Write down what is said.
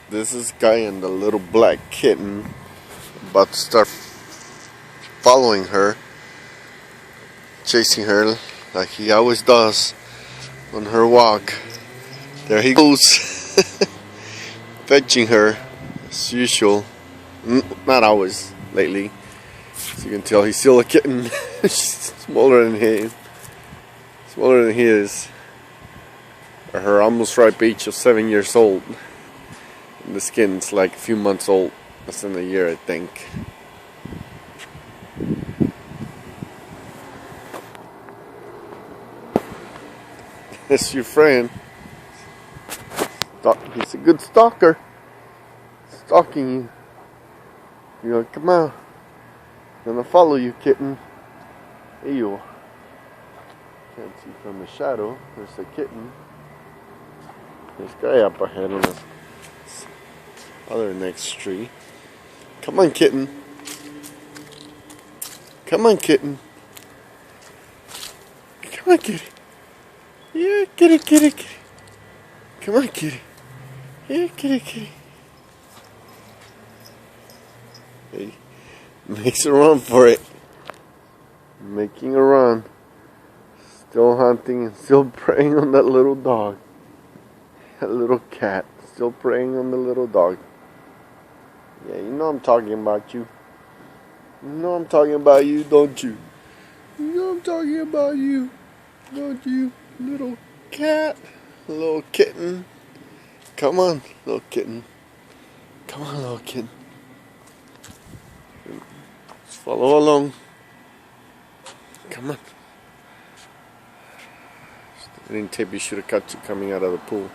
This is Gaia and the little black kitten about to start following her, chasing her like he always does on her walk. There he goes, fetching her as usual. Not always, lately. As you can tell, he's still a kitten. She's smaller than him. Smaller than he is. Or her almost ripe age of 7 years old. And the skin's like a few months old. Less than a year, I think. That's your friend. He's a good stalker. Stalking you. You're like, come on. I'm gonna follow you, kitten. Here you are. Can't see from the shadow. There's the kitten. There's Gaia up ahead on the other next tree. Come on, kitten. Come on, kitten. Come on, kitty. Yeah, kitty, kitty, kitty. Come on, kitty. Yeah, kitty, kitty. He makes a run for it. Making a run. Still hunting and still preying on that little dog. That little cat. Still preying on the little dog. Yeah, you know I'm talking about you. You know I'm talking about you, don't you? You know I'm talking about you, don't you? Little cat. Little kitten. Come on, little kitten. Come on, little kitten. Just follow along. Come on. I didn't tape you should have caught you coming out of the pool.